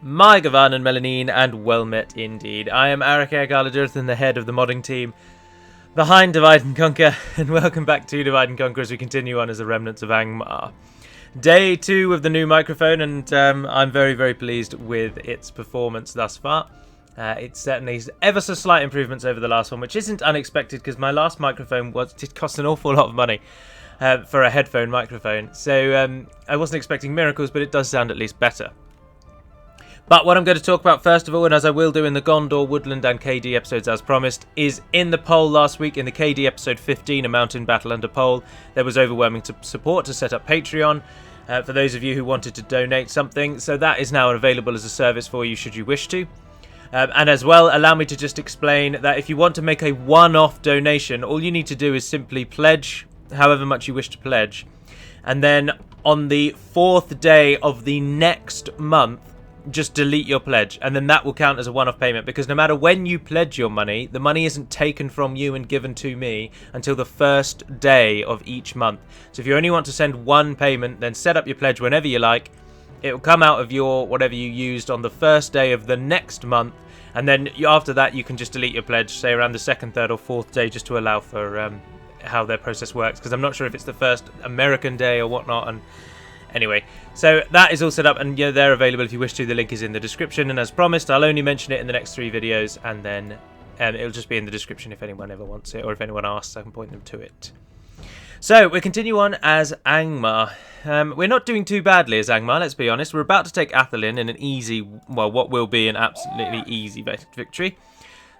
My Gavan and Melanine, and well met indeed. I am Arik Airgaladirth, the head of the modding team behind Divide and Conquer, and welcome back to Divide and Conquer as we continue on as the remnants of Angmar. Day 2 of the new microphone, and I'm very, very pleased with its performance thus far. It's certainly ever so slight improvements over the last one, which isn't unexpected because my last microphone did cost an awful lot of money for a headphone microphone. So I wasn't expecting miracles, but it does sound at least better. But what I'm going to talk about first of all, and as I will do in the Gondor, Woodland and KD episodes as promised, is in the poll last week, in the KD episode 15, A Mountain Battle Under Poll, there was overwhelming support to set up Patreon for those of you who wanted to donate something. So that is now available as a service for you should you wish to. And as well, allow me to just explain that if you want to make a one-off donation, all you need to do is simply pledge however much you wish to pledge. And then on the 4th day of the next month, just delete your pledge, and then that will count as a one-off payment, because no matter when you pledge your money, the money isn't taken from you and given to me until the first day of each month. So if you only want to send one payment, then set up your pledge whenever you like. It will come out of your whatever you used on the first day of the next month, and then after that you can just delete your pledge, say around the 2nd, 3rd or 4th day, just to allow for how their process works, because I'm not sure if it's the first American day or whatnot. And anyway, so that is all set up, and yeah, they're available if you wish to. The link is in the description, and as promised, I'll only mention it in the next 3 videos, and then it'll just be in the description if anyone ever wants it, or if anyone asks, I can point them to it. So we continue on as Angmar. We're not doing too badly as Angmar, let's be honest. We're about to take Athelin in an easy, well, what will be an absolutely easy victory.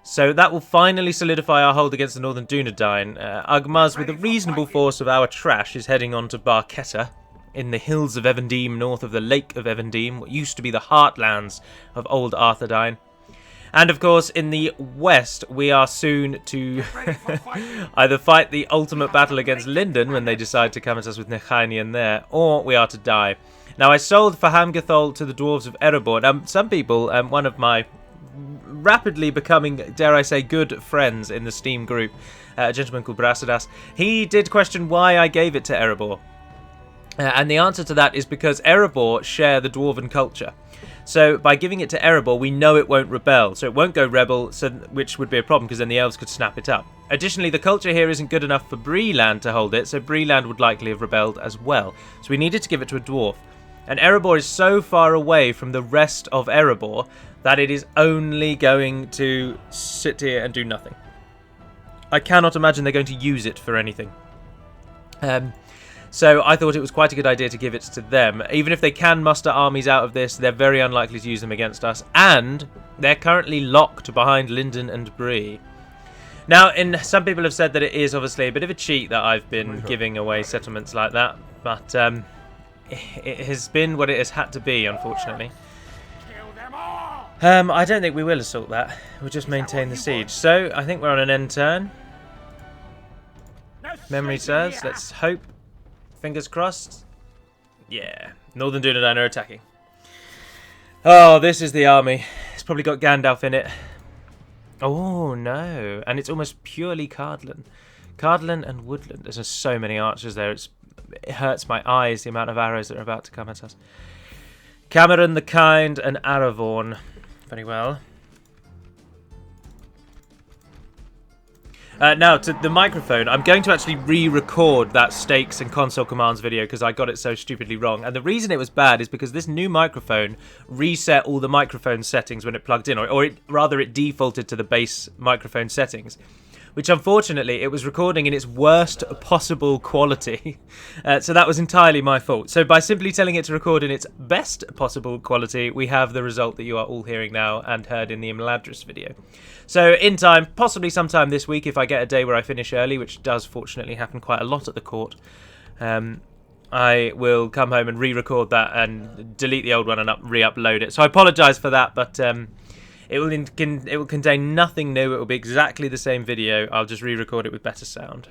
So that will finally solidify our hold against the Northern Dunedain. Angmar's, with a reasonable force of our trash, is heading on to Barketta, in the hills of Evendim, north of the Lake of Evendim, what used to be the heartlands of Old Arthedain. And of course, in the west, we are soon to either fight the ultimate battle against Linden when they decide to come at us with Nechainian there, or we are to die. Now, I sold Fahamgathol to the dwarves of Erebor. Some people, one of my rapidly becoming, dare I say, good friends in the Steam group, a gentleman called Brassidas, he did question why I gave it to Erebor. And the answer to that is because Erebor share the dwarven culture. So by giving it to Erebor, we know it won't rebel. So it won't go rebel, which would be a problem because then the elves could snap it up. Additionally, the culture here isn't good enough for Breeland to hold it, so Breeland would likely have rebelled as well. So we needed to give it to a dwarf. And Erebor is so far away from the rest of Erebor that it is only going to sit here and do nothing. I cannot imagine they're going to use it for anything. So I thought it was quite a good idea to give it to them. Even if they can muster armies out of this, they're very unlikely to use them against us. And they're currently locked behind Linden and Bree. Now, some people have said that it is obviously a bit of a cheat that I've been giving away settlements like that. But it has been what it has had to be, unfortunately. I don't think we will assault that. We'll just maintain the siege. So I think we're on an end turn. Memory serves. Let's hope. Fingers crossed. Yeah. Northern Dunedain are attacking. Oh, this is the army. It's probably got Gandalf in it. Oh, no. And it's almost purely Cardlan. Cardlan and Woodland. There's just so many archers there. It hurts my eyes, the amount of arrows that are about to come at us. Cameron the Kind and Aravorn. Very well. Now, to the microphone, I'm going to actually re-record that stakes and console commands video because I got it so stupidly wrong. And the reason it was bad is because this new microphone reset all the microphone settings when it plugged in, or it defaulted to the base microphone settings, which unfortunately it was recording in its worst possible quality. So that was entirely my fault. So by simply telling it to record in its best possible quality, we have the result that you are all hearing now and heard in the Imladris video. So in time, possibly sometime this week, if I get a day where I finish early, which does fortunately happen quite a lot at the court, I will come home and re-record that and delete the old one and re-upload it. So I apologise for that, but it will contain nothing new. It will be exactly the same video. I'll just re-record it with better sound.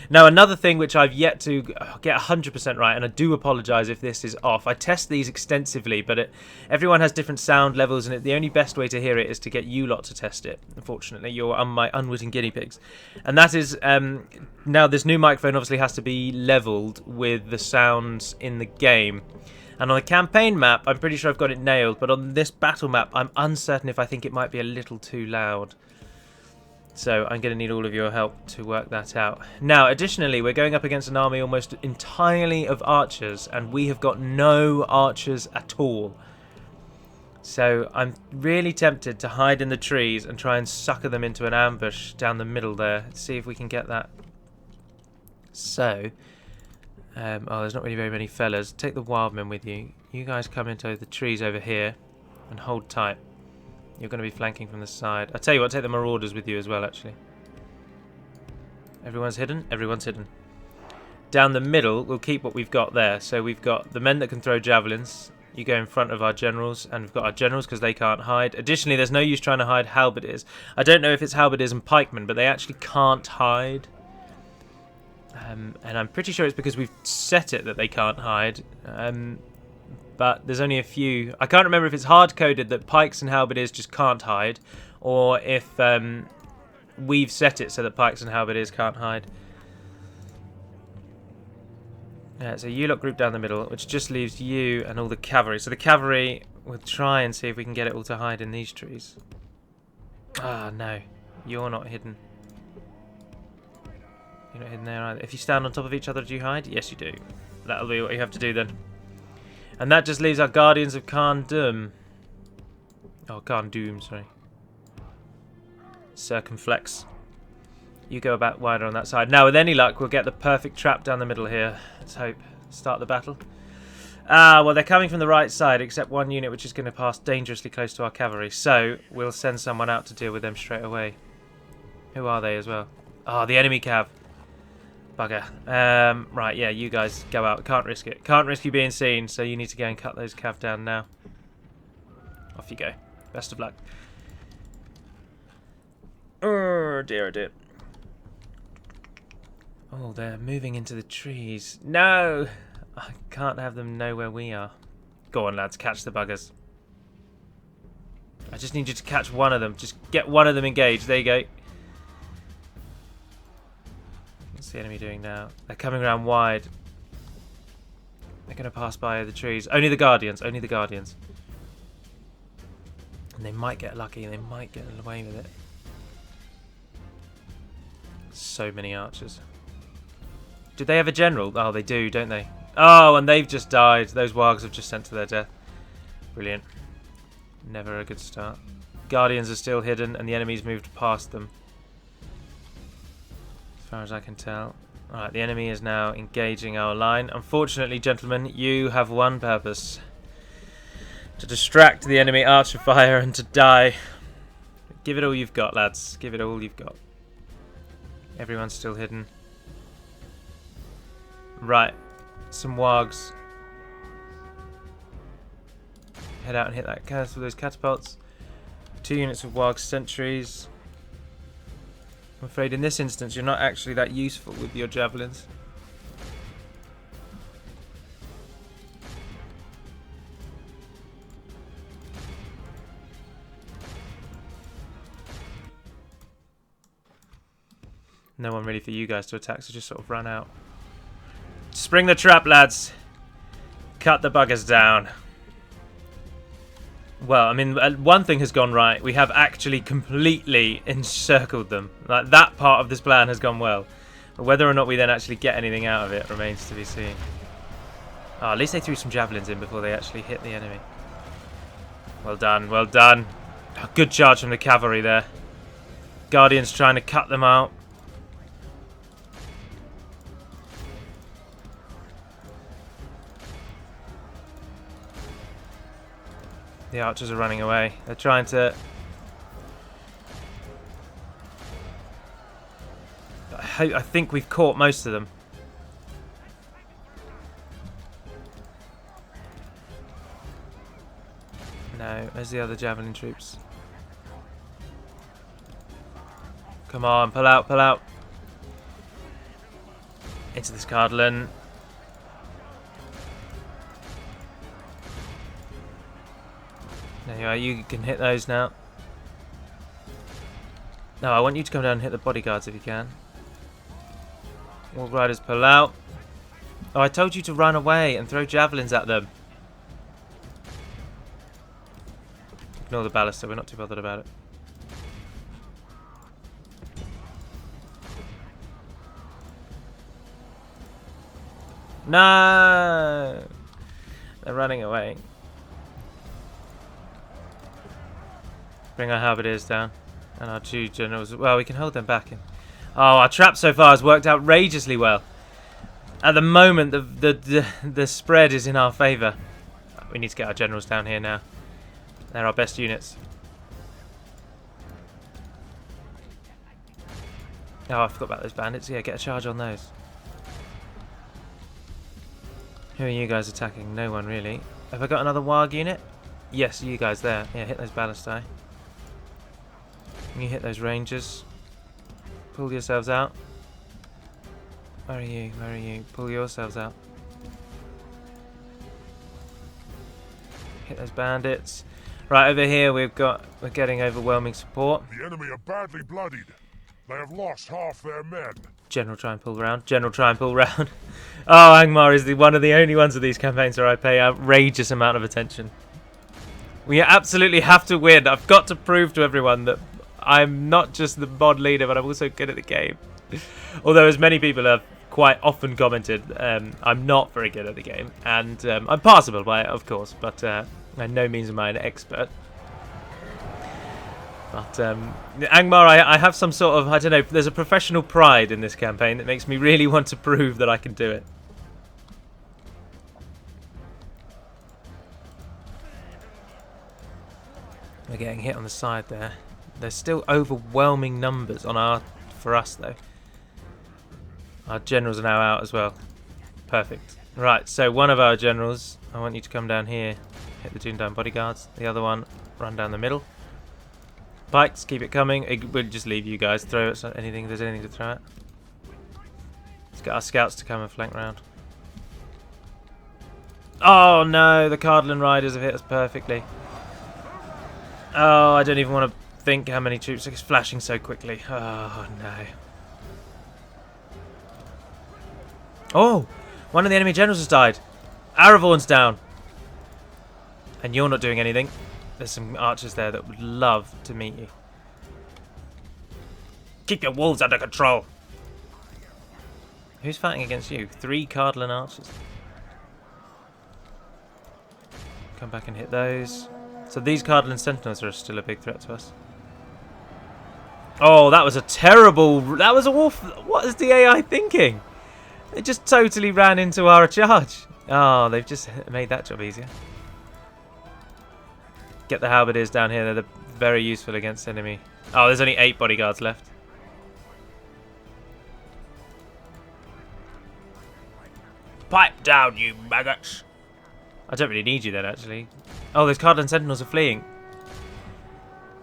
Now, another thing which I've yet to get 100% right, and I do apologise if this is off. I test these extensively, but everyone has different sound levels, and the only best way to hear it is to get you lot to test it. Unfortunately, you're my unwitting guinea pigs. And that is, now this new microphone obviously has to be levelled with the sounds in the game. And on the campaign map, I'm pretty sure I've got it nailed, but on this battle map, I'm uncertain if I think it might be a little too loud. So I'm going to need all of your help to work that out. Now, additionally, we're going up against an army almost entirely of archers, and we have got no archers at all. So I'm really tempted to hide in the trees and try and sucker them into an ambush down the middle there. Let's see if we can get that. So, oh, there's not really very many fellas. Take the wildmen with you. You guys come into the trees over here and hold tight. You're going to be flanking from the side. I'll tell you what, take the marauders with you as well, actually. Everyone's hidden? Everyone's hidden. Down the middle, we'll keep what we've got there. So we've got the men that can throw javelins. You go in front of our generals, and we've got our generals because they can't hide. Additionally, there's no use trying to hide halberdiers. I don't know if it's halberdiers and pikemen, but they actually can't hide. And I'm pretty sure it's because we've set it that they can't hide. But there's only a few. I can't remember if it's hard-coded that pikes and halberdiers just can't hide, or if we've set it so that pikes and halberdiers can't hide. So you lot group down the middle, which just leaves you and all the cavalry. So the cavalry, we'll try and see if we can get it all to hide in these trees. Ah, no. You're not hidden. You're not hidden there either. If you stand on top of each other, do you hide? Yes, you do. That'll be what you have to do then. And that just leaves our Guardians of Khan Doom. Oh, Khan Doom, sorry. Circumflex. You go about wider on that side. Now, with any luck, we'll get the perfect trap down the middle here. Let's hope. Start the battle. Ah, well, they're coming from the right side, except one unit which is going to pass dangerously close to our cavalry. So, we'll send someone out to deal with them straight away. Who are they as well? Ah, the enemy cav. Bugger. Right, yeah, you guys go out. Can't risk it. Can't risk you being seen, so you need to go and cut those cav down now. Off you go. Best of luck. Oh, dear, oh dear. Oh, they're moving into the trees. No! I can't have them know where we are. Go on, lads. Catch the buggers. I just need you to catch one of them. Just get one of them engaged. There you go. What's the enemy doing now? They're coming around wide. They're going to pass by the trees. Only the Guardians. Only the Guardians. And they might get lucky. They might get away with it. So many archers. Do they have a general? Oh, they do, don't they? Oh, and they've just died. Those wargs have just sent to their death. Brilliant. Never a good start. Guardians are still hidden, and the enemy's moved past them. As far as I can tell. Alright, the enemy is now engaging our line. Unfortunately, gentlemen, you have one purpose. To distract the enemy archer fire and to die. Give it all you've got, lads. Give it all you've got. Everyone's still hidden. Right. Some wargs. Head out and hit that cast with those catapults. 2 units of warg sentries. I'm afraid in this instance you're not actually that useful with your javelins. No one really for you guys to attack, so just sort of run out. Spring the trap, lads. Cut the buggers down. Well, I mean, one thing has gone right. We have actually completely encircled them. Like, that part of this plan has gone well. But whether or not we then actually get anything out of it remains to be seen. Oh, at least they threw some javelins in before they actually hit the enemy. Well done, well done. Oh, good charge from the cavalry there. Guardians trying to cut them out. The archers are running away. They're trying to... I think we've caught most of them. No, where's the other javelin troops? Come on, pull out, pull out. Into this cardinal. There you are, you can hit those now. No, I want you to come down and hit the bodyguards if you can. Warg riders pull out. Oh, I told you to run away and throw javelins at them. Ignore the ballista, we're not too bothered about it. No! They're running away. Bring our halberdiers down. And our 2 generals. Well, we can hold them back. Oh, our trap so far has worked outrageously well. At the moment, the spread is in our favour. We need to get our generals down here now. They're our best units. Oh, I forgot about those bandits. Yeah, get a charge on those. Who are you guys attacking? No one, really. Have I got another Warg unit? Yes, you guys there. Yeah, hit those ballistae. You hit those rangers. Pull yourselves out. Where are you? Where are you? Pull yourselves out. Hit those bandits. Right, over here we're getting overwhelming support. The enemy are badly bloodied. They have lost half their men. General, try and pull round. General, try and pull round. Oh, Angmar is one of the only ones of these campaigns where I pay outrageous amount of attention. We absolutely have to win. I've got to prove to everyone that I'm not just the mod leader, but I'm also good at the game. Although, as many people have quite often commented, I'm not very good at the game. And I'm passable by it, of course, but by no means am I an expert. But Angmar, I have some sort of, I don't know, there's a professional pride in this campaign that makes me really want to prove that I can do it. We're getting hit on the side there. There's still overwhelming numbers on for us though. Our generals are now out as well. Perfect. Right, so one of our generals, I want you to come down here, hit the Doomdown bodyguards. The other one, run down the middle. Pikes, keep it coming. We'll just leave you guys. Throw it at anything. If there's anything to throw at. Let's get our scouts to come and flank round. Oh no, the Cardinal Riders have hit us perfectly. Oh, I don't even want to think how many troops are flashing so quickly. Oh no. Oh, one of the enemy generals has died. Aravorn's down. And you're not doing anything. There's some archers there that would love to meet you. Keep your wolves under control. Who's fighting against you? 3 Cardinal archers. Come back and hit those. So these Cardinal Sentinels are still a big threat to us. Oh, that was a terrible... That was awful. What is the AI thinking? They just totally ran into our charge. Oh, they've just made that job easier. Get the halberdiers down here. They're very useful against enemy. Oh, there's only 8 bodyguards left. Pipe down, you maggots. I don't really need you then, actually. Oh, those Cardinal Sentinels are fleeing.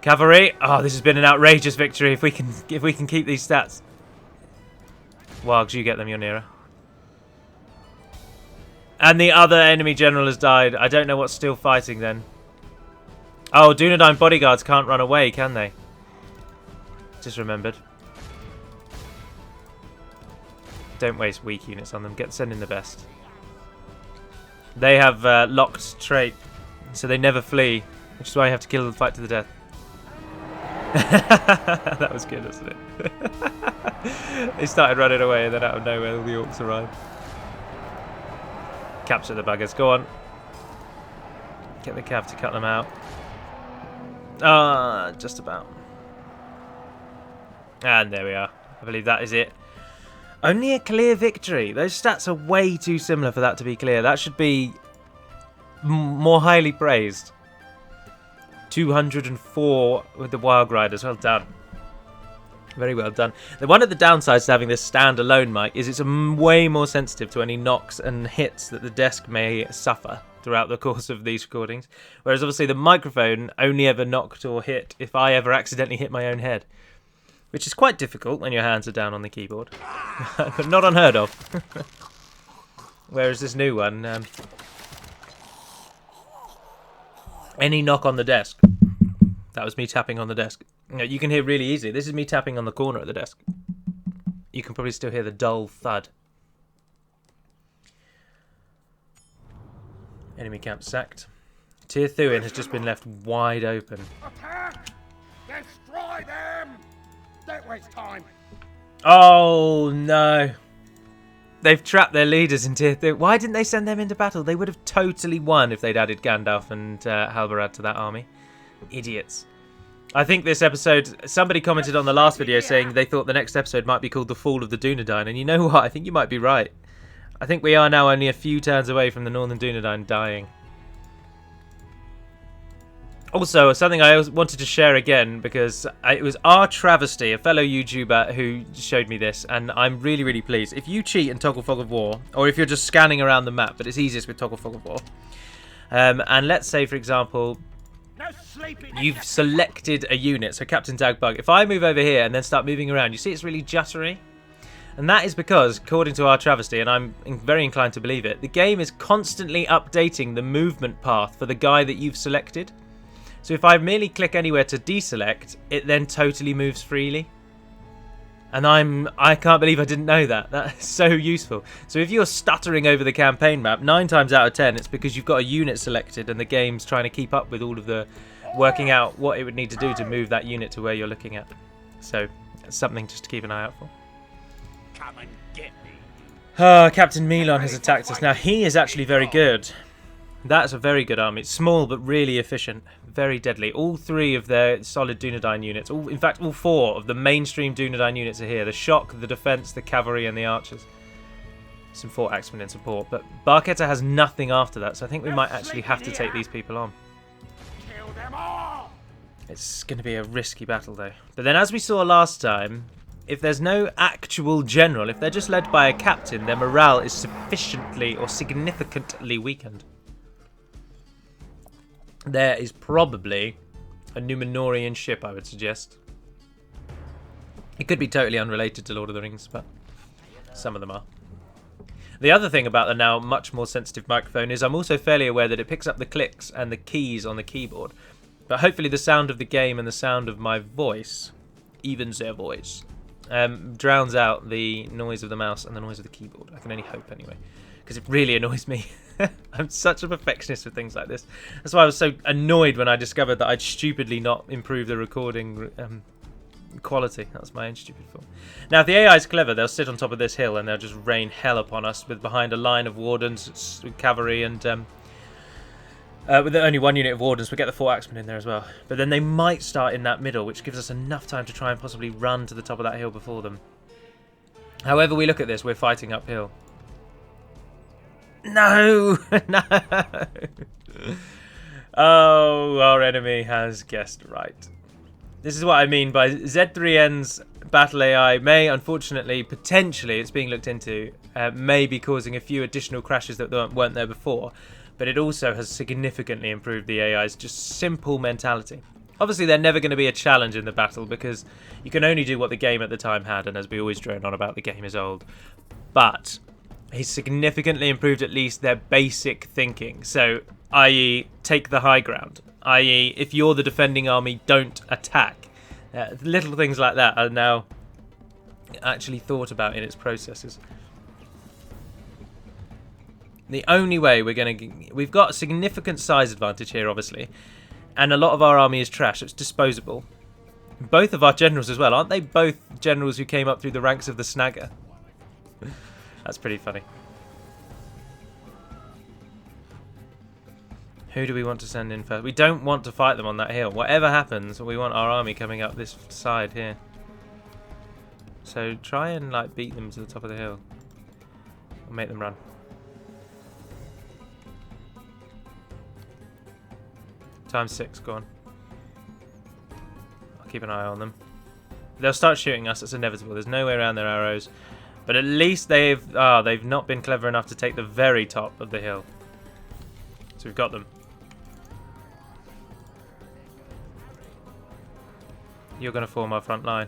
Cavalry. Oh, this has been an outrageous victory. If we can keep these stats. Wargs, you get them. You're nearer. And the other enemy general has died. I don't know what's still fighting then. Oh, Dunedain bodyguards can't run away, can they? Just remembered. Don't waste weak units on them. Send in the best. They have locked trait, so they never flee, which is why you have to kill them, fight to the death. That was good, wasn't it? They started running away, and then out of nowhere, all the orcs arrived. Capture the buggers. Go on. Get the cav to cut them out. Ah, just about. And there we are. I believe that is it. Only a clear victory. Those stats are way too similar for that to be clear. That should be more highly praised. 204 with the Wild Riders. Well done. Very well done. One of the downsides to having this standalone mic is it's way more sensitive to any knocks and hits that the desk may suffer throughout the course of these recordings. Whereas obviously the microphone only ever knocked or hit if I ever accidentally hit my own head. Which is quite difficult when your hands are down on the keyboard. But not unheard of. Whereas this new one, any knock on the desk. That was me tapping on the desk. You can hear really easily. This is me tapping on the corner of the desk. You can probably still hear the dull thud. Enemy camp sacked. Tyr Thuin has just been left wide open. Attack! Destroy them! Don't waste time. Oh no. They've trapped their leaders in Tyr Thuin. Why didn't they send them into battle? They would have totally won if they'd added Gandalf and Halbarad to that army. Idiots. I think this episode, somebody commented on the last video saying they thought the next episode might be called The Fall of the Dunedain, and you know what? I think you might be right. I think we are now only a few turns away from the Northern Dunedain dying. Also, something I wanted to share again, because it was R-Travesty, a fellow YouTuber, who showed me this, and I'm really, really pleased. If you cheat in Toggle Fog of War, or if you're just scanning around the map, but it's easiest with Toggle Fog of War, and let's say, for example, you've selected a unit, so Captain Dagbug. If I move over here and then start moving around, you see it's really juttery? And that is because, according to R-Travesty, and I'm very inclined to believe it, the game is constantly updating the movement path for the guy that you've selected. So if I merely click anywhere to deselect, it then totally moves freely. And I can't believe I didn't know that. That's so useful. So if you're stuttering over the campaign map, 9 times out of 10, it's because you've got a unit selected and the game's trying to keep up with all of the working out what it would need to do to move that unit to where you're looking at. So it's something just to keep an eye out for. Come and get me. Captain Milon has attacked us. Now, he is actually very good. That's a very good army. It's small, but really efficient. Very deadly. All 3 of their solid Dunedain units, in fact, all 4 of the mainstream Dunedain units are here. The Shock, the Defence, the Cavalry, and the Archers. Some Fort Axemen in support. But Barketta has nothing after that, so I think we might actually have to take these people on. Kill them all. It's going to be a risky battle, though. But then, as we saw last time, if there's no actual general, if they're just led by a captain, their morale is sufficiently or significantly weakened. There is probably a Numenorian ship, I would suggest. It could be totally unrelated to Lord of the Rings, but some of them are. The other thing about the now much more sensitive microphone is I'm also fairly aware that it picks up the clicks and the keys on the keyboard. But hopefully the sound of the game and the sound of my voice, even their voice, drowns out the noise of the mouse and the noise of the keyboard. I can only hope anyway, because it really annoys me. I'm such a perfectionist with things like this. That's why I was so annoyed when I discovered that I'd stupidly not improved the recording quality. That was my own stupid fault. Now, if the AI is clever, they'll sit on top of this hill and they'll just rain hell upon us with behind a line of wardens, cavalry, and with only 1 unit of wardens, we'll get the 4 axemen in there as well. But then they might start in that middle, which gives us enough time to try and possibly run to the top of that hill before them. However we look at this, we're fighting uphill. No! No! Oh, our enemy has guessed right. This is what I mean by Z3N's battle AI may, unfortunately, potentially, it's being looked into, may be causing a few additional crashes that weren't there before, but it also has significantly improved the AI's just simple mentality. Obviously, they're never going to be a challenge in the battle because you can only do what the game at the time had, and as we always drone on about, the game is old. But he's significantly improved at least their basic thinking. So, i.e., take the high ground. I.e., if you're the defending army, don't attack. Little things like that are now actually thought about in its processes. The only way we've got a significant size advantage here, obviously, and a lot of our army is trash. It's disposable. Both of our generals as well. Aren't they both generals who came up through the ranks of the Snagger? That's pretty funny. Who do we want to send in first? We don't want to fight them on that hill. Whatever happens, we want our army coming up this side here. So try and like beat them to the top of the hill. Or make them run. Times 6, go on. I'll keep an eye on them. They'll start shooting us, it's inevitable. There's no way around their arrows. But at least they've not been clever enough to take the very top of the hill. So we've got them. You're going to form our front line.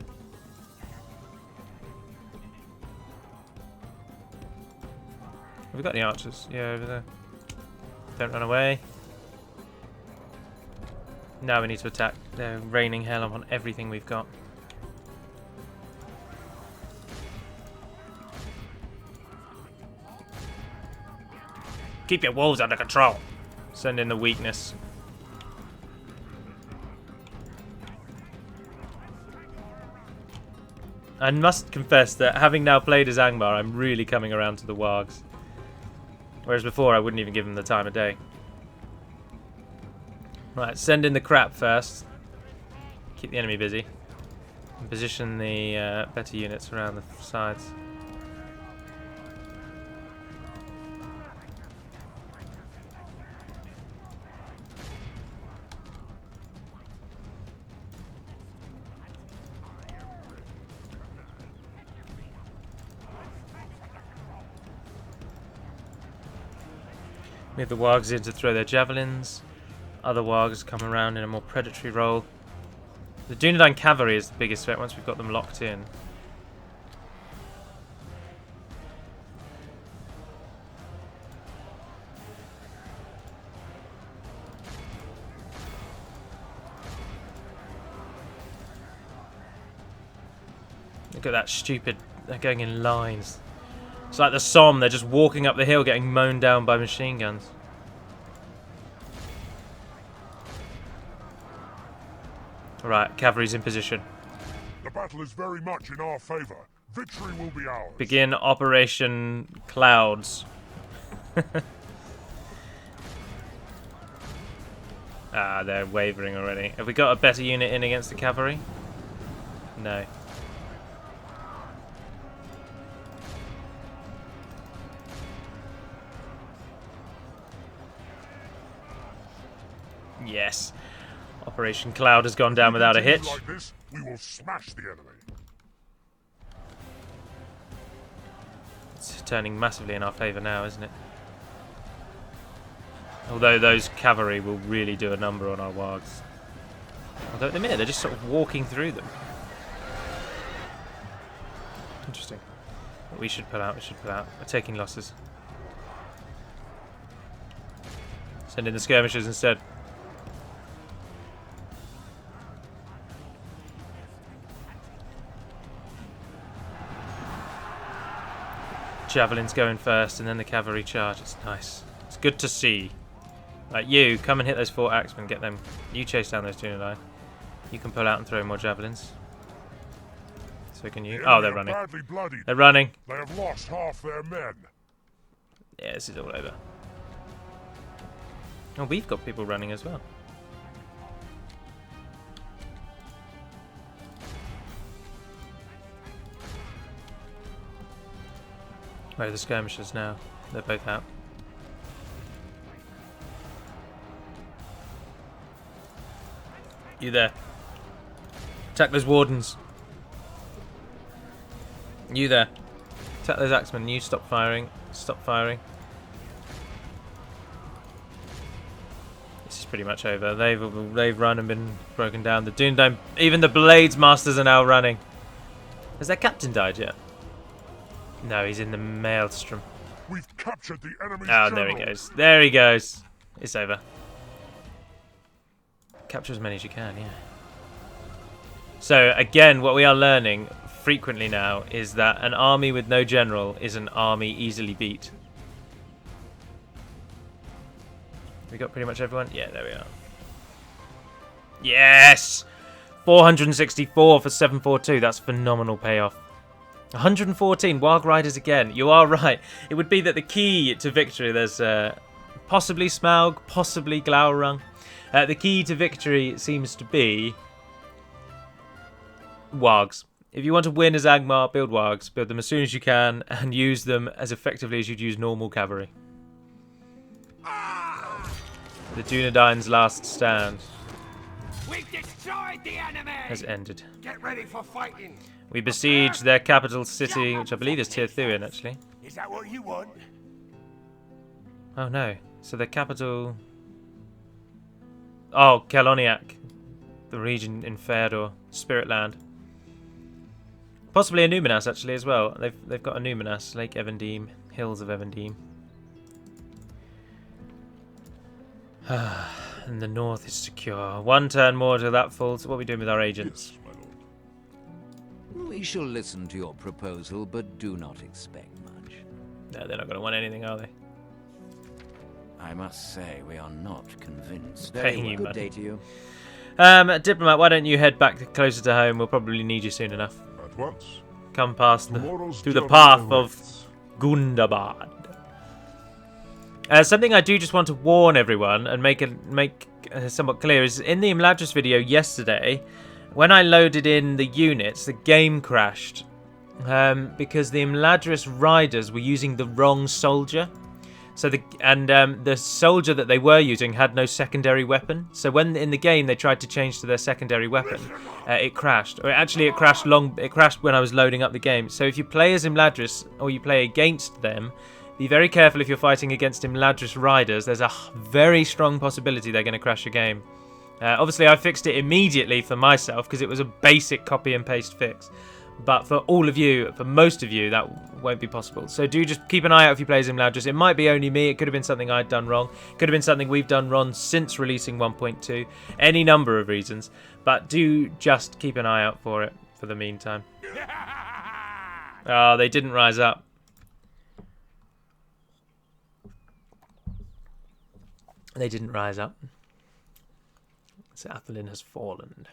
We've got the archers. Yeah, over there. Don't run away. Now we need to attack. They're raining hell on everything we've got. Keep your wolves under control. Send in the weakness. I must confess that having now played as Angmar, I'm really coming around to the wargs. Whereas before, I wouldn't even give them the time of day. Right, send in the crap first. Keep the enemy busy. And position the better units around the sides. Move the wargs in to throw their javelins. Other wargs come around in a more predatory role. The Dunedain cavalry is the biggest threat once we've got them locked in. Look at that stupid... They're going in lines. It's like the Somme, they're just walking up the hill getting mown down by machine guns. Right, cavalry's in position. The battle is very much in our favour. Victory will be ours. Begin Operation Clouds. Ah, they're wavering already. Have we got a better unit in against the cavalry? No. Yes. Operation Cloud has gone down without a hitch. Like this, we will smash the enemy. It's turning massively in our favour now, isn't it? Although those cavalry will really do a number on our wargs. Although at the minute they're just sort of walking through them. Interesting. We should pull out, We're taking losses. Send in the skirmishers instead. Javelins going first and then the cavalry charge. It's nice. It's good to see. Like you, come and hit those 4 axemen, get them. You chase down those Dunedain. You can pull out and throw more javelins. So can you? Oh, they're running. They're running. They have lost half their men. Yeah, this is all over. Oh, we've got people running as well. Where are the skirmishers now? They're both out. You there. Attack those wardens. You there. Attack those axemen. You stop firing. Stop firing. This is pretty much over. They've run and been broken down. The Dunedain, even the Blades Masters are now running. Has their captain died yet? No, he's in the maelstrom. We've captured the enemy's Oh, there he goes. There he goes. It's over. Capture as many as you can, yeah. So, again, what we are learning frequently now is that an army with no general is an army easily beat. We got pretty much everyone? Yeah, there we are. Yes! 464 for 742. That's phenomenal payoff. 114 Warg Riders again. You are right. It would be that the key to victory, there's possibly Smaug, possibly Glaurung. The key to victory seems to be Wargs. If you want to win as Angmar, build Wargs. Build them as soon as you can and use them as effectively as you'd use normal cavalry. The Dunedain's last stand We've destroyed the enemy! has ended. Get ready for fighting! We besieged their capital city, which I believe is Tirthuin, actually. Is that what you want? Oh no. So their capital... Oh, Keloniak. The region in Fëanor, Spirit Land. Possibly a Numinas, actually, as well. They've got a Numinas, Lake Evendeem, Hills of Evendeem. And the north is secure. 1 turn more till that falls. What are we doing with our agents? Yes, my lord. We shall listen to your proposal, but do not expect much. No, they're not going to want anything, are they? I must say, we are not convinced. Paying you Good money. day to you. Diplomat, why don't you head back closer to home? We'll probably need you soon enough. At once. come past Tomorrow's through the journey path of awaits. Gundabad. Something I do just want to warn everyone and make somewhat clear is in the Imladris video yesterday, when I loaded in the units, the game crashed because the Imladris riders were using the wrong soldier. So the soldier that they were using had no secondary weapon. So when in the game they tried to change to their secondary weapon, it crashed. Or actually, it crashed when I was loading up the game. So if you play as Imladris or you play against them, be very careful if you're fighting against Imladris riders. There's a very strong possibility they're going to crash your game. Obviously, I fixed it immediately for myself because it was a basic copy and paste fix. But for all of you, for most of you, that won't be possible. So do just keep an eye out if you play as Imladris. It might be only me. It could have been something I'd done wrong. Could have been something we've done wrong since releasing 1.2. Any number of reasons. But do just keep an eye out for it for the meantime. Oh, they didn't rise up. They didn't rise up. So Athelin has fallen.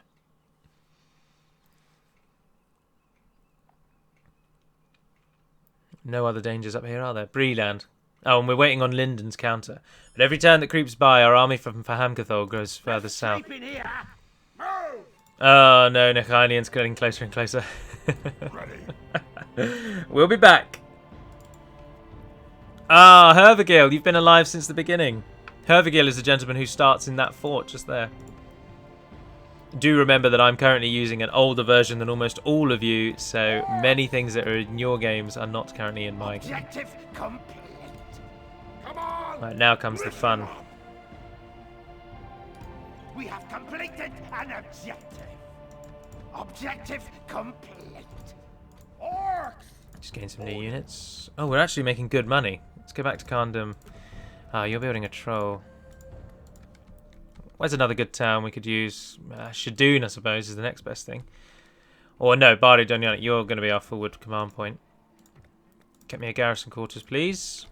No other dangers up here, are there? Breeland. Oh, and we're waiting on Linden's counter. But every turn that creeps by, our army from Fahamcathol grows further south. Oh no, Nechainian's getting closer and closer. We'll be back. Ah, Hervigil, you've been alive since the beginning. Hervigil is the gentleman who starts in that fort just there. Do remember that I'm currently using an older version than almost all of you, so many things that are in your games are not currently in my game. Objective complete. Come on. Right, now comes the fun. We have completed an objective. Objective complete. Orcs. Just gain some new units. Oh, we're actually making good money. Let's go back to Kandum. Ah, you're building a troll. Where's another good town we could use? Shadoon, I suppose, is the next best thing. Or no, Bari Donyanik, you're going to be our forward command point. Get me a garrison quarters, please.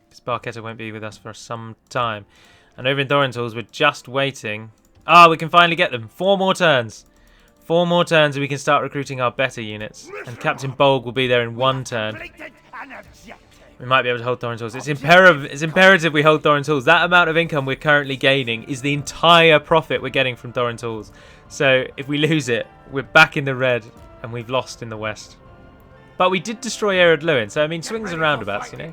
Because Barketta won't be with us for some time. And over in Thorentools, we're just waiting. Ah, we can finally get them. 4 more turns. 4 more turns and we can start recruiting our better units. And Captain Bolg will be there in 1 turn. Completed an objective. We might be able to hold Thorentools. It's imperative we hold Thorentools. That amount of income we're currently gaining is the entire profit we're getting from Thorentools. So if we lose it, we're back in the red and we've lost in the west. But we did destroy Ered Luin, so I mean swings and roundabouts, you know.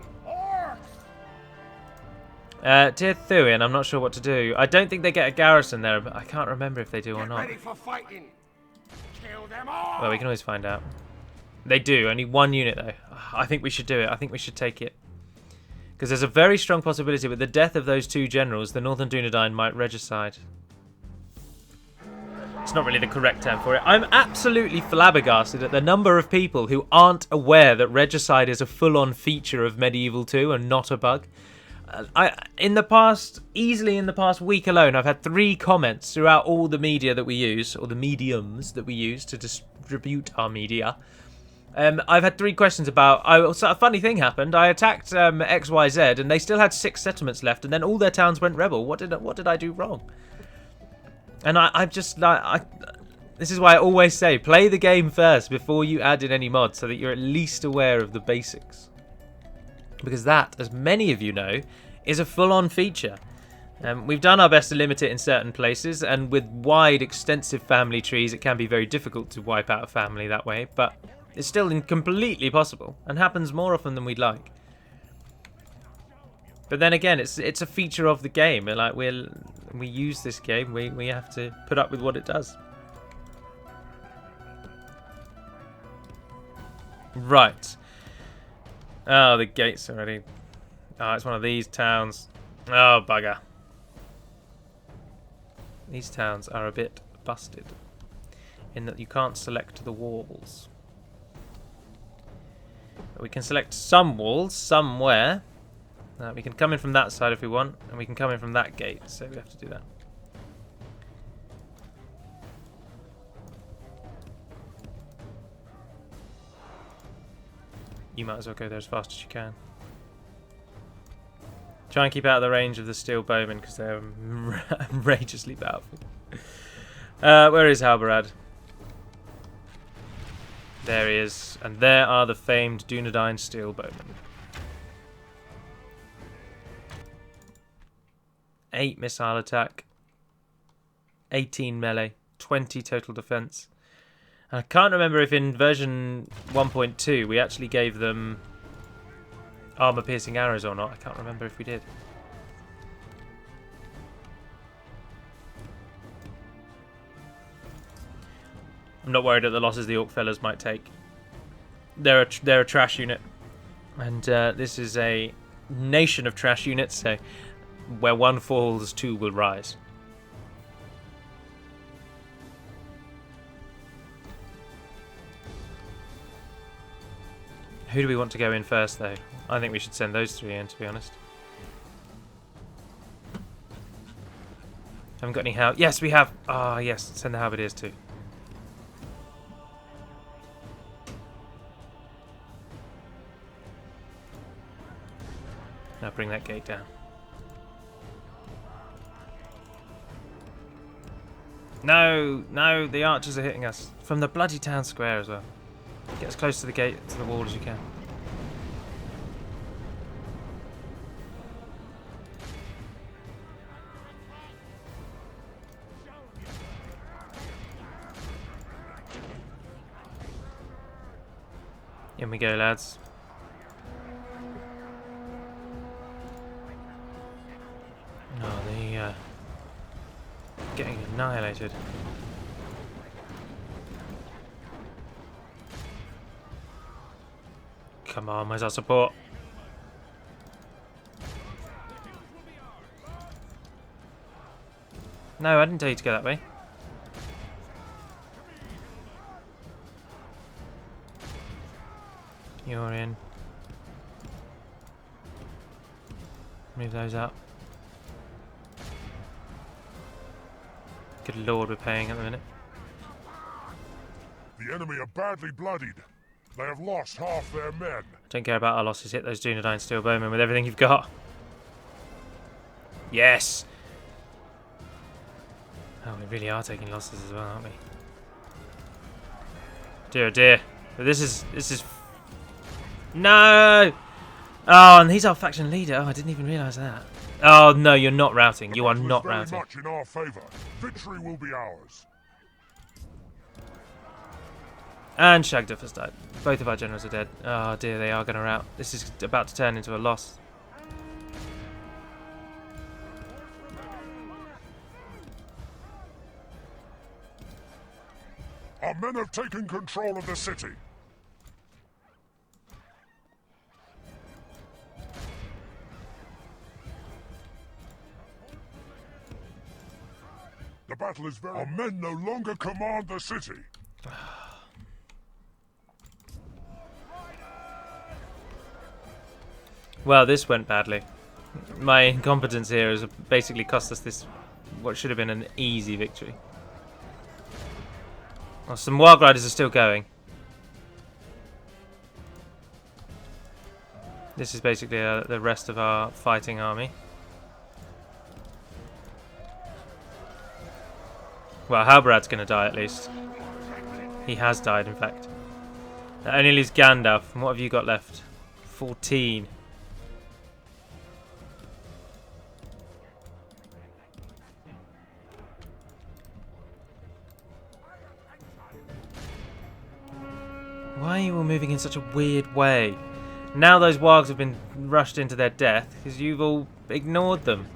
Tirthuin, I'm not sure what to do. I don't think they get a garrison there, but I can't remember if they do or Get not. ready for fighting. Kill them all. Well, we can always find out. They do, only 1 unit though. I think we should do it. I think we should take it. Because there's a very strong possibility with the death of those 2 generals, the Northern Dunedain might regicide. It's not really the correct term for it. I'm absolutely flabbergasted at the number of people who aren't aware that regicide is a full-on feature of Medieval 2 and not a bug. Easily in the past week alone, I've had 3 comments throughout all the media that we use, or the mediums that we use to distribute our media. I've had 3 questions about... a funny thing happened. I attacked XYZ and they still had 6 settlements left and then all their towns went rebel. What did I do wrong? And I'm just like... This is why I always say, play the game first before you add in any mods so that you're at least aware of the basics. Because that, as many of you know, is a full-on feature. We've done our best to limit it in certain places, and with wide, extensive family trees, it can be very difficult to wipe out a family that way, but it's still completely possible, and happens more often than we'd like. But then again, it's a feature of the game. Like we use this game, we have to put up with what it does. Right. Oh, the gates already. Oh, it's one of these towns. Oh, bugger. These towns are a bit busted in that you can't select the walls. But we can select some walls somewhere. We can come in from that side if we want, and we can come in from that gate, so we have to do that. You might as well go there as fast as you can. Try and keep out of the range of the steel bowmen because they're outrageously powerful. Where is Halberad? There he is. And there are the famed Dunedain steel bowmen. 8 missile attack. 18 melee. 20 total defense. And I can't remember if in version 1.2 we actually gave them armor-piercing arrows or not. I can't remember if we did. I'm not worried at the losses the Orc fellas might take. They're a trash unit. And this is a nation of trash units, so where one falls, two will rise. Who do we want to go in first, though? I think we should send those 3 in, to be honest. Haven't got any Yes, we have. Ah, yes. Send the halberdiers too. Now bring that gate down. No, no, the archers are hitting us from the bloody town square as well. Get as close to the gate, to the wall as you can. In we go, lads. Oh, the getting annihilated. Come on, where's our support? No, I didn't tell you to go that way. You're in. Move those up. Good lord, we're paying at the minute. The enemy are badly bloodied. They have lost half their men. Don't care about our losses. Hit those Dunedain steel bowmen with everything you've got. Yes! Oh, we really are taking losses as well, aren't we? Dear, oh dear. But this is... No! Oh, and he's our faction leader. Oh, I didn't even realise that. Oh, no, you're not routing. You are not routing. Very much in our favour. Victory will be ours. And Shagduff has died. Both of our generals are dead. Oh dear, they are going to rout. This is about to turn into a loss. Our men have taken control of the city. The battle is very... Our men no longer command the city. Well, this went badly. My incompetence here has basically cost us this, what should have been an easy victory. Well, some Wild Riders are still going. This is basically the rest of our fighting army. Well, Halberad's going to die at least. He has died, in fact. That only leaves Gandalf. And what have you got left? 14. Why are you all moving in such a weird way? Now those wargs have been rushed into their death because you've all ignored them.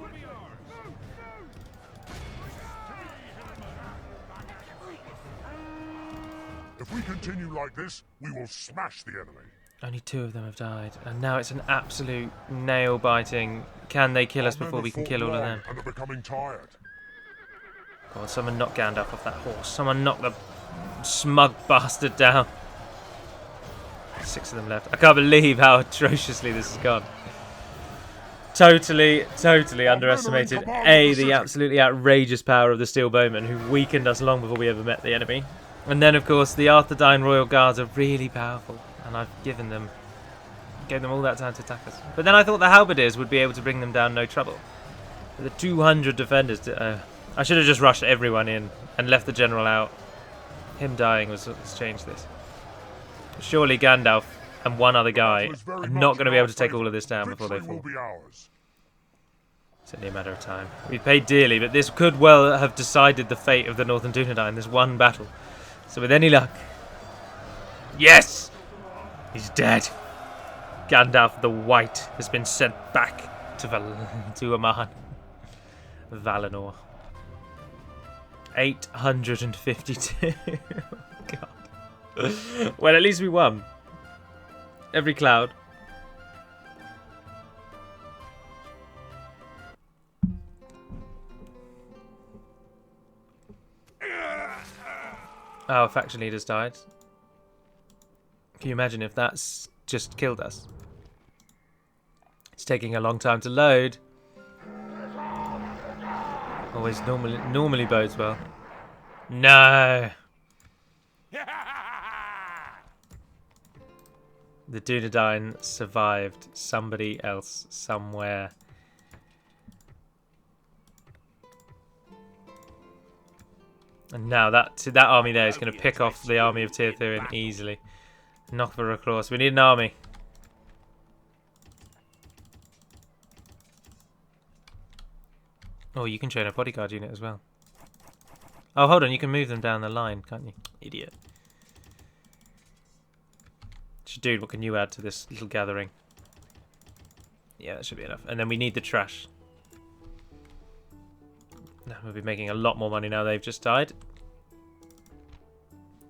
If we continue like this, we will smash the enemy. Only 2 of them have died, and now it's an absolute nail-biting. Can they kill us before we can kill all of them? And are becoming tired. God, someone knock Gandalf off that horse. Someone knock the smug bastard down. 6 of them left. I can't believe how atrociously this has gone. Totally underestimated the absolutely outrageous power of the Steel Bowmen, who weakened us long before we ever met the enemy. And then, of course, the Arthedain Royal Guards are really powerful, and I've gave them all that time to attack us. But then I thought the Halberdiers would be able to bring them down no trouble. But the 200 defenders, I should have just rushed everyone in and left the general out. Him dying was what's changed this. Surely Gandalf and one other guy Battle is very are much not going to in be able our to take favour. all of this down before they Victory fall. will be ours. It's only a matter of time. We paid dearly, but this could well have decided the fate of the Northern Dunedain, this one battle. So with any luck... Yes! He's dead. Gandalf the White has been sent back to Aman. Valinor. 852. God. Well, at least we won. Every cloud. Our faction leaders died. Can you imagine if that's just killed us? It's taking a long time to load. Always normally bodes well. No! The Dunedain survived. Somebody else, somewhere. And now that army there is going to pick off the army of Tirthuin easily. Knock her across. We need an army. Oh, you can train a bodyguard unit as well. Oh, hold on. You can move them down the line, can't you? Idiot. Dude, what can you add to this little gathering? Yeah, that should be enough. And then we need the trash. We'll be making a lot more money now they've just died.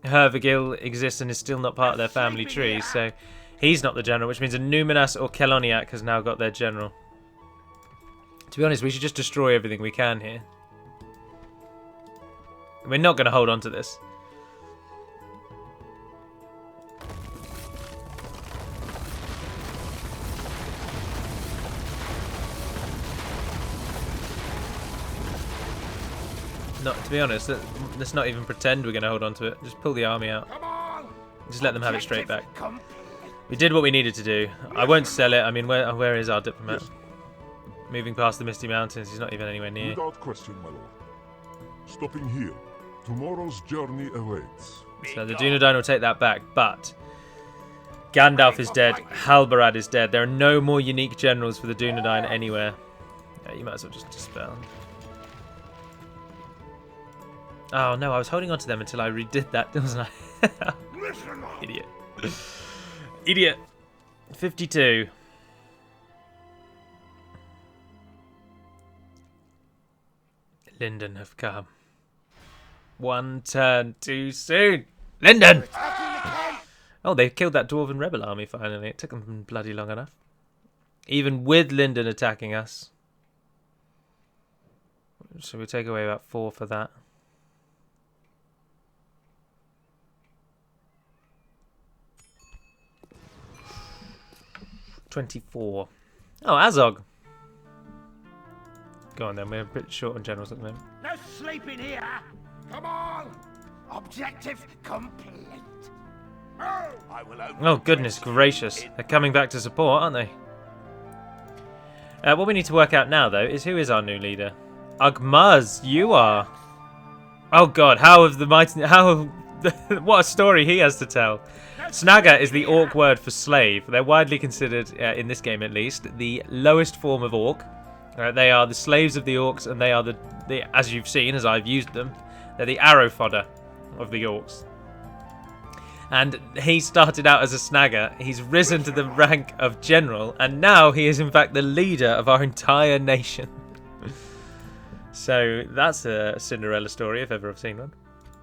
Hervigil exists and is still not part of their family tree, so he's not the general, which means a Numinas or Keloniak has now got their general. To be honest, we should just destroy everything we can here. We're not going to hold on to this. Not, to be honest, let's not even pretend we're going to hold on to it. Just pull the army out. Come on! Just let them have it straight back. Complete. We did what we needed to do. I won't sell it. I mean, where is our diplomat? Moving past the Misty Mountains. He's not even anywhere near. Without question, my lord. Stopping here. Tomorrow's journey awaits. So the Dunedain will take that back, but Gandalf is dead. Halbarad is dead. There are no more unique generals for the Dunedain anywhere. Yeah, you might as well just dispel. Oh no, I was holding on to them until I redid that, wasn't I? Idiot. Idiot. 52. Lyndon have come. One turn too soon. Lyndon! Oh, they killed that Dwarven rebel army finally. It took them bloody long enough. Even with Lyndon attacking us. So we take away about 4 for that. $24. Oh, Azog. Go on then, we're a bit short on generals at the moment. No sleeping here! Come on! Objective complete. I will Oh, goodness gracious. They're coming back to support, aren't they? What we need to work out now, though, is who is our new leader? Angmar, you are. Oh god, how have the mighty... what a story he has to tell. Snagga is the orc word for slave. They're widely considered, in this game at least, the lowest form of orc. They are the slaves of the orcs, and they are the, as you've seen, as I've used them, they're the arrow fodder of the orcs. And he started out as a snagger. He's risen to the rank of general, and now he is in fact the leader of our entire nation. So that's a Cinderella story if ever I've seen one.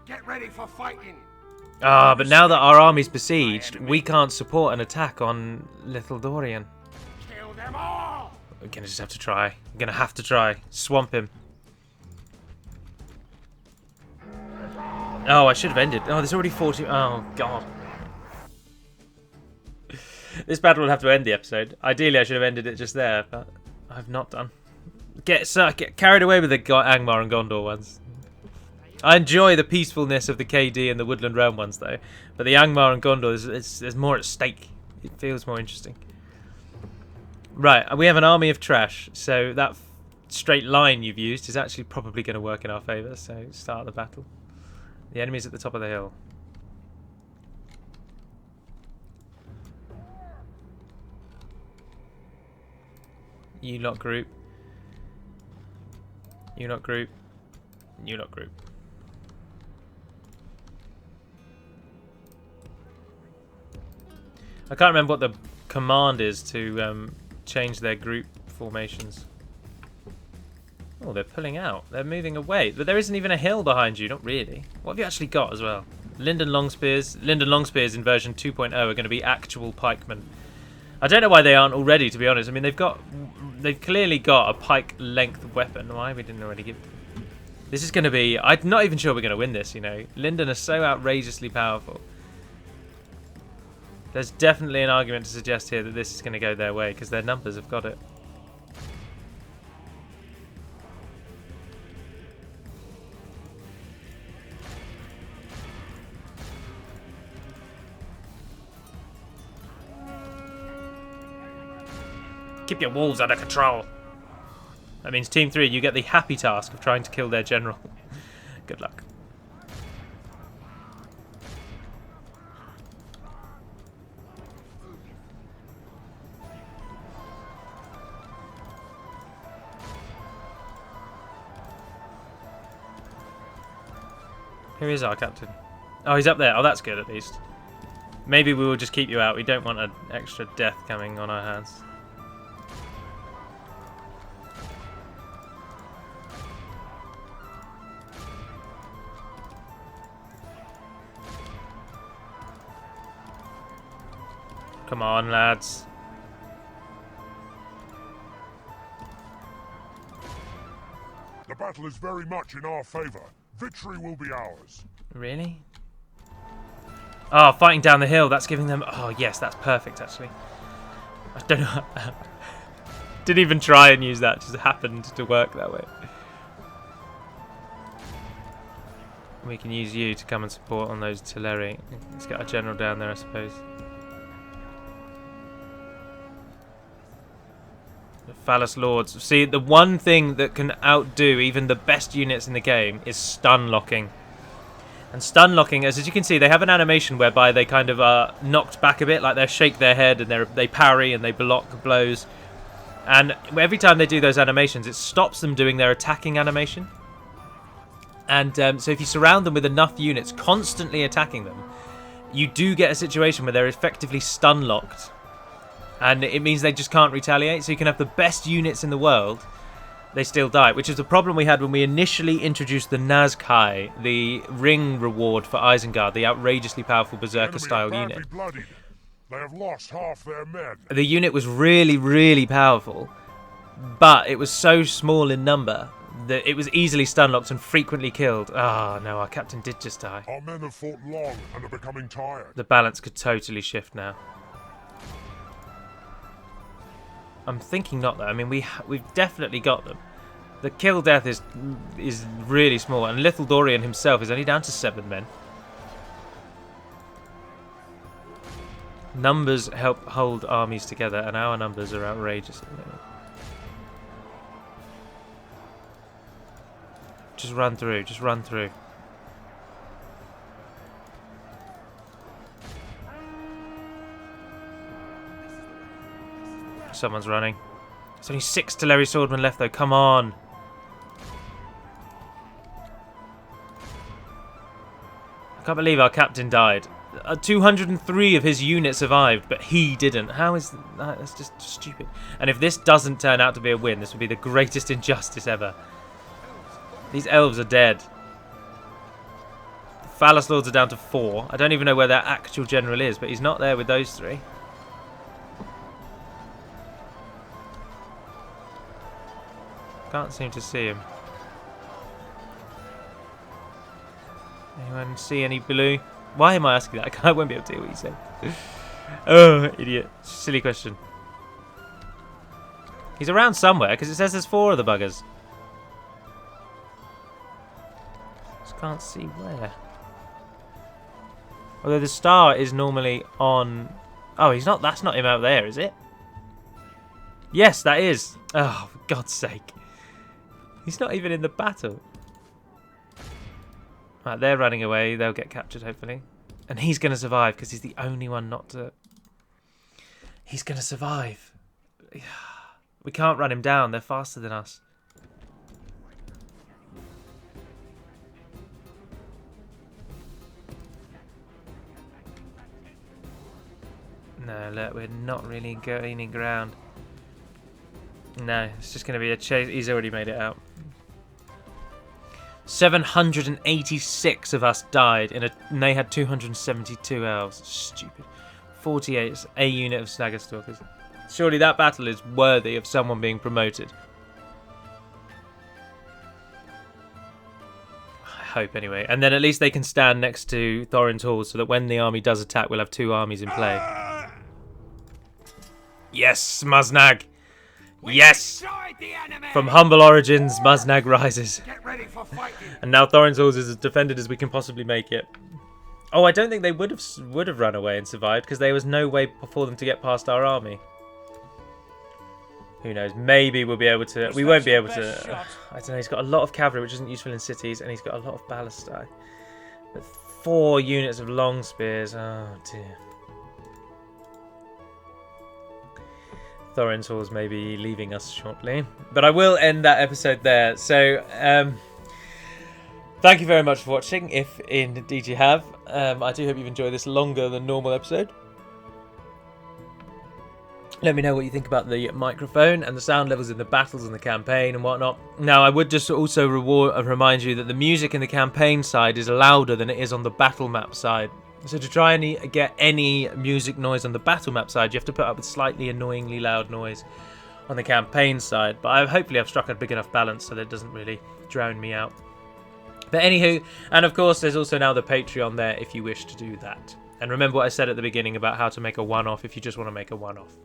Get ready for fighting. Ah, but now that our army's besieged, we can't support an attack on Little Dorian. Kill them all. We're gonna just have to try. We're gonna have to try. Swamp him. Oh, I should have ended. Oh, there's already 40. Oh, God. This battle will have to end the episode. Ideally, I should have ended it just there, but I've not done. Get carried away with the Angmar and Gondor ones. I enjoy the peacefulness of the KD and the Woodland Realm ones, though. But the Angmar and Gondor, there's more at stake. It feels more interesting. Right, we have an army of trash, so that straight line you've used is actually probably going to work in our favour, so start the battle. The enemy's at the top of the hill. You lot group. You lot group. You lot group. I can't remember what the command is to change their group formations. Oh, they're pulling out. They're moving away. But there isn't even a hill behind you. Not really. What have you actually got as well? Linden Longspears. Linden Longspears in version 2.0 are going to be actual pikemen. I don't know why they aren't already, to be honest. I mean, they've clearly got a pike length weapon. Why we didn't already give it to them? This is going to be... I'm not even sure we're going to win this, you know. Linden are so outrageously powerful. There's definitely an argument to suggest here that this is going to go their way because their numbers have got it. Keep your wolves under control. That means Team 3, you get the happy task of trying to kill their general. Good luck. Who is our captain? Oh, he's up there. Oh, that's good at least. Maybe we will just keep you out. We don't want an extra death coming on our hands. Come on, lads. The battle is very much in our favour. Victory will be ours. Really? Oh, fighting down the hill. That's giving them... Oh, yes, that's perfect, actually. I don't know. Didn't even try and use that. Just happened to work that way. We can use you to come and support on those artillery. Let's get our general down there, I suppose. The Phallus Lords. See, the one thing that can outdo even the best units in the game is stun locking. And stun locking, as you can see, they have an animation whereby they kind of are knocked back a bit, like they shake their head and they parry and they block blows. And every time they do those animations, it stops them doing their attacking animation. And so if you surround them with enough units constantly attacking them, you do get a situation where they're effectively stun locked. And it means they just can't retaliate. So you can have the best units in the world, they still die. Which is the problem we had when we initially introduced the Nazkai, the ring reward for Isengard, the outrageously powerful Berserker-style unit. Bloodied. They have lost half their men. The unit was really, really powerful, but it was so small in number that it was easily stun-locked and frequently killed. Ah, no, our captain did just die. Our men have fought long and are becoming tired. The balance could totally shift now. I'm thinking not though. I mean, we've definitely got them. The kill death is really small, and Little Dorian himself is only down to 7 men. Numbers help hold armies together, and our numbers are outrageous at the moment. Just run through. Just run through. Someone's running. There's only 6 Teleri Swordmen left though, come on! I can't believe our captain died. 203 of his unit survived, but he didn't. How is that? That's just stupid. And if this doesn't turn out to be a win, this would be the greatest injustice ever. These elves are dead. The Phallus Lords are down to 4. I don't even know where their actual general is, but he's not there with those 3. Can't seem to see him. Anyone see any blue? Why am I asking that? I won't be able to hear what you said. Oh, idiot. Silly question. He's around somewhere, because it says there's 4 of the buggers. Just can't see where. Although the star is normally on... Oh, he's not. That's not him out there, is it? Yes, that is. Oh, for God's sake. He's not even in the battle. Right, they're running away. They'll get captured, hopefully. And he's going to survive, because he's the only one not to... He's going to survive. We can't run him down. They're faster than us. No, look, we're not really gaining ground. No, it's just going to be a chase. He's already made it out. 786 of us died, and they had 272 elves. Stupid. 48 is a unit of Snagger Stalkers. Surely that battle is worthy of someone being promoted. I hope, anyway. And then at least they can stand next to Thorin's Hall, so that when the army does attack, we'll have two armies in play. Yes, Muznag! Yes! From humble origins, Muznag rises. Get ready for fighting. And now Thorin's Hall is as defended as we can possibly make it. Oh, I don't think they would have run away and survived, because there was no way for them to get past our army. Who knows? Maybe we'll be able to. We won't be able to. I don't know. He's got a lot of cavalry, which isn't useful in cities, and he's got a lot of ballistae. But 4 units of long spears. Oh dear. Thorin's Halls may be leaving us shortly, but I will end that episode there. So, thank you very much for watching, if indeed you have. I do hope you've enjoyed this longer than normal episode. Let me know what you think about the microphone and the sound levels in the battles and the campaign and whatnot. Now, I would just also remind you that the music in the campaign side is louder than it is on the battle map side. So to try and get any music noise on the battle map side, you have to put up with slightly annoyingly loud noise on the campaign side. But hopefully I've struck a big enough balance so that it doesn't really drown me out. But anywho, and of course there's also now the Patreon there if you wish to do that. And remember what I said at the beginning about how to make a one-off if you just want to make a one-off.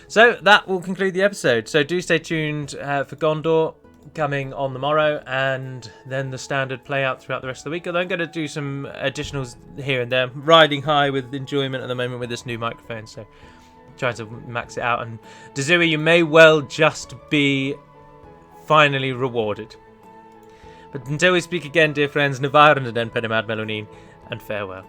So that will conclude the episode. So do stay tuned for Gondor coming on the morrow, and then the standard play out throughout the rest of the week. Although I'm going to do some additionals here and there. Riding high with enjoyment at the moment with this new microphone, so trying to max it out. And Dazui, you may well just be finally rewarded. But until we speak again, dear friends, Navarre and Den Penemad Melonin, and farewell.